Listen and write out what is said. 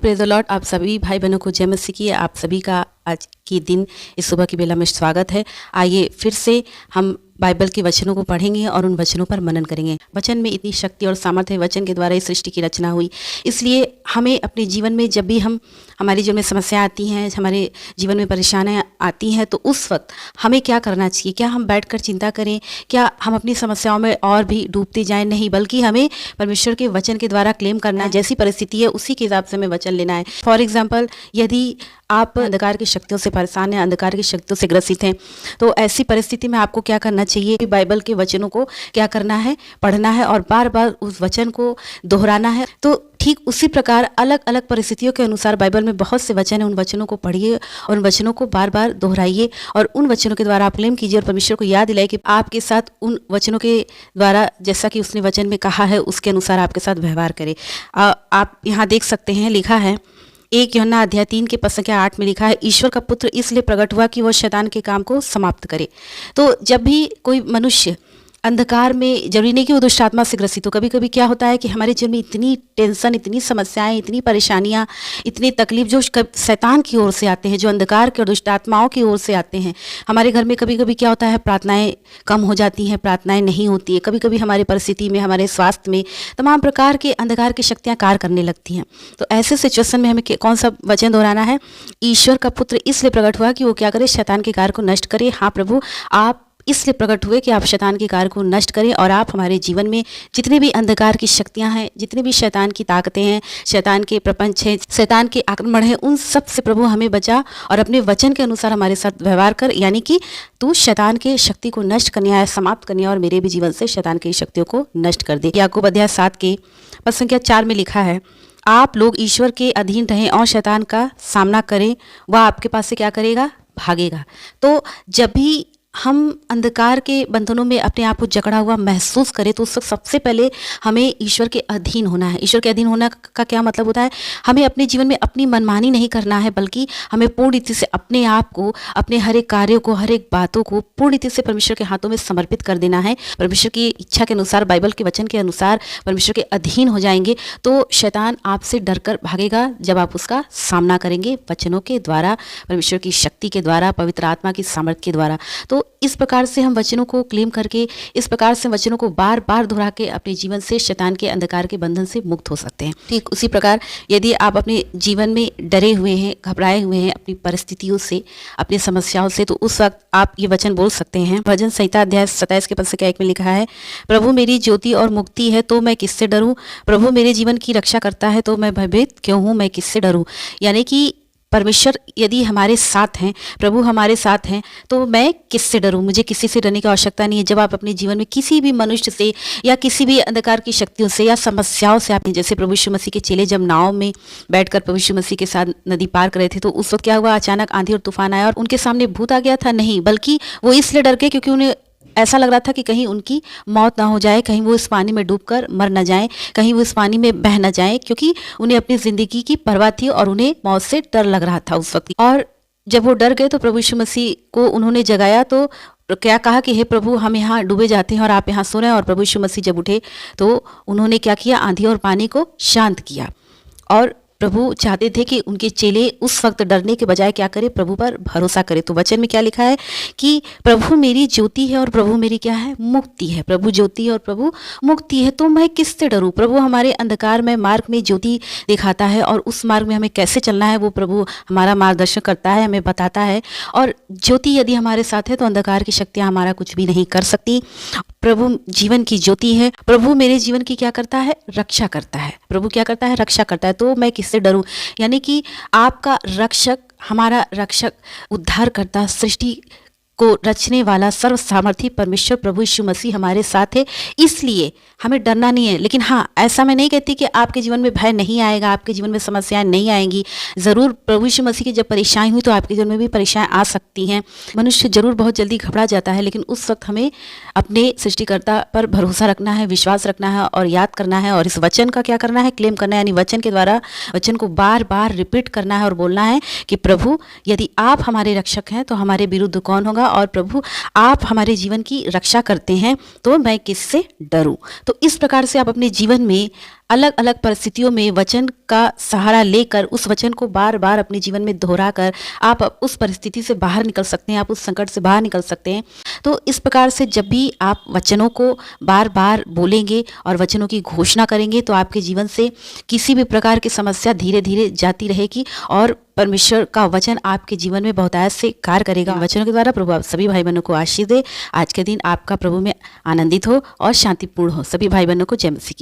Praise the Lord. आप सभी भाई बहनों को जय मसीह की। आप सभी का आज के दिन इस सुबह की बेला में स्वागत है। आइए फिर से हम बाइबल के वचनों को पढ़ेंगे और उन वचनों पर मनन करेंगे। वचन में इतनी शक्ति और सामर्थ्य है, वचन के द्वारा इस सृष्टि की रचना हुई। इसलिए हमें अपने जीवन में जब भी हमारे जीवन में समस्या आती हैं, हमारे जीवन में परेशानियाँ आती हैं, तो उस वक्त हमें क्या करना चाहिए? क्या हम बैठकर चिंता करें? क्या हम अपनी समस्याओं में और भी डूबते जाएं? नहीं, बल्कि हमें परमेश्वर के वचन के द्वारा क्लेम करना है। जैसी परिस्थिति है उसी के हिसाब से हमें वचन लेना है। फॉर एग्जाम्पल, यदि आप अंधकार की शक्तियों से परेशान हैं, अंधकार की शक्तियों से ग्रसित हैं, तो ऐसी परिस्थिति में आपको क्या करना चाहिए? बाइबल के वचनों को क्या करना है? पढ़ना है और बार बार उस वचन को दोहराना है। तो ठीक उसी प्रकार अलग अलग परिस्थितियों के अनुसार बाइबल में बहुत से वचन हैं, उन वचनों को पढ़िए और उन वचनों को बार बार दोहराइए और उन वचनों के द्वारा आप क्लेम कीजिए और परमेश्वर को याद दिलाइए कि आपके साथ उन वचनों के द्वारा जैसा कि उसने वचन में कहा है उसके अनुसार आपके साथ व्यवहार करे। आप यहाँ देख सकते हैं, लिखा है 1 यूहन्ना अध्याय 3 के पद संख्या 8 में लिखा है, ईश्वर का पुत्र इसलिए प्रकट हुआ कि वह शैतान के काम को समाप्त करे। तो जब भी कोई मनुष्य अंधकार में, जरूरी नहीं कि वो दुष्ट आत्मा से ग्रसित हो, कभी कभी क्या होता है कि हमारे जीवन में इतनी टेंशन, इतनी समस्याएं, इतनी परेशानियां, इतनी तकलीफ जो शैतान की ओर से आते हैं, जो अंधकार के और दुष्ट आत्माओं की ओर से आते हैं। हमारे घर में कभी कभी क्या होता है, प्रार्थनाएं कम हो जाती हैं, प्रार्थनाएं नहीं होती है। कभी कभी हमारी परिस्थिति में, हमारे स्वास्थ्य में तमाम प्रकार के अंधकार की शक्तियाँ कार्य करने लगती हैं। तो ऐसे सिचुएशन में हमें कौन सा वचन दोहराना है? ईश्वर का पुत्र इसलिए प्रकट हुआ कि वो क्या करे? शैतान के कार्य को नष्ट करे। हाँ प्रभु, आप इसलिए प्रकट हुए कि आप शैतान के कार्य को नष्ट करें और आप हमारे जीवन में जितने भी अंधकार की शक्तियां हैं, जितने भी शैतान की ताकतें हैं, शैतान के प्रपंच हैं, शैतान के आक्रमण हैं, उन सब से प्रभु हमें बचा और अपने वचन के अनुसार हमारे साथ व्यवहार कर। यानी कि तू शैतान के शक्ति को नष्ट करने आया, समाप्त करने आया और मेरे भी जीवन से शैतान की शक्तियों को नष्ट कर दे। याकूब अध्याय 7 के पद संख्या 4 में लिखा है, आप लोग ईश्वर के अधीन रहें और शैतान का सामना करें, वह आपके पास से क्या करेगा? भागेगा। तो जब भी हम अंधकार के बंधनों में अपने आप को जकड़ा हुआ महसूस करें तो उस वक्त सबसे पहले हमें ईश्वर के अधीन होना है। ईश्वर के अधीन होना का क्या मतलब होता है? हमें अपने जीवन में अपनी मनमानी नहीं करना है, बल्कि हमें पूर्ण रीति से अपने आप को, अपने हर एक कार्यों को, हर एक बातों को पूर्ण रीति से परमेश्वर के हाथों में समर्पित कर देना है। परमेश्वर की इच्छा के अनुसार, बाइबल के वचन के अनुसार परमेश्वर के अधीन हो जाएंगे तो शैतान आपसे डरकर भागेगा जब आप उसका सामना करेंगे वचनों के द्वारा, परमेश्वर की शक्ति के द्वारा, पवित्र आत्मा की सामर्थ्य के द्वारा। तो इस प्रकार से हम वचनों को क्लेम करके, इस प्रकार से वचनों को बार बार दोहरा के अपने जीवन से शैतान के अंधकार के बंधन से मुक्त हो सकते हैं। ठीक उसी प्रकार यदि आप अपने जीवन में डरे हुए हैं, घबराए हुए हैं अपनी परिस्थितियों से, अपनी समस्याओं से, तो उस वक्त आप ये वचन बोल सकते हैं। भजन संहिता अध्याय 27 के पद संख्या 1 में लिखा है, प्रभु मेरी ज्योति और मुक्ति है तो मैं किससे डरूं? प्रभु मेरे जीवन की रक्षा करता है तो मैं भयभीत क्यों हूं? मैं किससे डरूं? यानी कि परमेश्वर यदि हमारे साथ हैं, प्रभु हमारे साथ हैं, तो मैं किससे डरूं? मुझे किसी से डरने की आवश्यकता नहीं है। जब आप अपने जीवन में किसी भी मनुष्य से या किसी भी अंधकार की शक्तियों से या समस्याओं से, आपने जैसे प्रभु यीशु मसीह के चेले जब नाव में बैठकर प्रभु यीशु मसीह के साथ नदी पार कर रहे थे, तो उस वक्त क्या हुआ? अचानक आंधी और तूफान आया और उनके सामने भूत आ गया था? नहीं, बल्कि वो इसलिए डर गए क्योंकि उन्हें ऐसा लग रहा था कि कहीं उनकी मौत ना हो जाए, कहीं वो इस पानी में डूबकर मर ना जाए, कहीं वो इस पानी में बह ना जाए, क्योंकि उन्हें अपनी जिंदगी की परवाह थी और उन्हें मौत से डर लग रहा था उस वक्त। और जब वो डर गए तो प्रभु यीशु मसीह को उन्होंने जगाया, तो क्या कहा कि हे प्रभु, हम यहाँ डूबे जाते हैं और आप यहाँ सो रहे हैं। और प्रभु यीशु मसीह जब उठे तो उन्होंने क्या किया? आंधी और पानी को शांत किया। और प्रभु चाहते थे कि उनके चेले उस वक्त डरने के बजाय क्या करें? प्रभु पर भरोसा करें। तो वचन में क्या लिखा है कि प्रभु मेरी ज्योति है और प्रभु मेरी क्या है? मुक्ति है। प्रभु ज्योति है और प्रभु मुक्ति है तो मैं किससे डरूं? प्रभु हमारे अंधकार में मार्ग में ज्योति दिखाता है और उस मार्ग में हमें कैसे चलना है वो प्रभु हमारा मार्गदर्शन करता है, हमें बताता है। और ज्योति यदि हमारे साथ है तो अंधकार की शक्तियाँ हमारा कुछ भी नहीं कर सकती। प्रभु जीवन की ज्योति है। प्रभु मेरे जीवन की क्या करता है? रक्षा करता है। प्रभु क्या करता है? रक्षा करता है। तो मैं किससे डरूं? यानी कि आपका रक्षक, हमारा रक्षक, उद्धार करता, सृष्टि को रचने वाला सर्व सामर्थी परमेश्वर प्रभु यीशु मसीह हमारे साथ है, इसलिए हमें डरना नहीं है। लेकिन हाँ, ऐसा मैं नहीं कहती कि आपके जीवन में भय नहीं आएगा, आपके जीवन में समस्याएं नहीं आएंगी। ज़रूर प्रभु यीशु मसीह की जब परेशानी हुई तो आपके जीवन में भी परेशानियां आ सकती हैं। मनुष्य जरूर बहुत जल्दी घबरा जाता है, लेकिन उस वक्त हमें अपने सृष्टिकर्ता पर भरोसा रखना है, विश्वास रखना है और याद करना है और इस वचन का क्या करना है? क्लेम करना है। यानी वचन के द्वारा वचन को बार बार रिपीट करना है और बोलना है कि प्रभु यदि आप हमारे रक्षक हैं तो हमारे विरुद्ध कौन होगा और प्रभु आप हमारे जीवन की रक्षा करते हैं, तो मैं किससे डरूं। तो इस प्रकार से आप अपने जीवन में अलग अलग परिस्थितियों में वचन का सहारा लेकर उस वचन को बार बार अपने जीवन में दोहरा कर आप उस परिस्थिति से बाहर निकल सकते हैं, आप उस संकट से बाहर निकल सकते हैं। तो इस प्रकार से जब भी आप वचनों को बार बार बोलेंगे और वचनों की घोषणा करेंगे तो आपके जीवन से किसी भी प्रकार की समस्या धीरे धीरे जाती रहेगी और परमेश्वर का वचन आपके जीवन में बहुतायत से कार्य करेगा। वचनों के द्वारा प्रभु आप सभी भाई बहनों को आशीष दे। आज के दिन आपका प्रभु में आनंदित हो और शांतिपूर्ण हो। सभी भाई बहनों को जय मसीह की।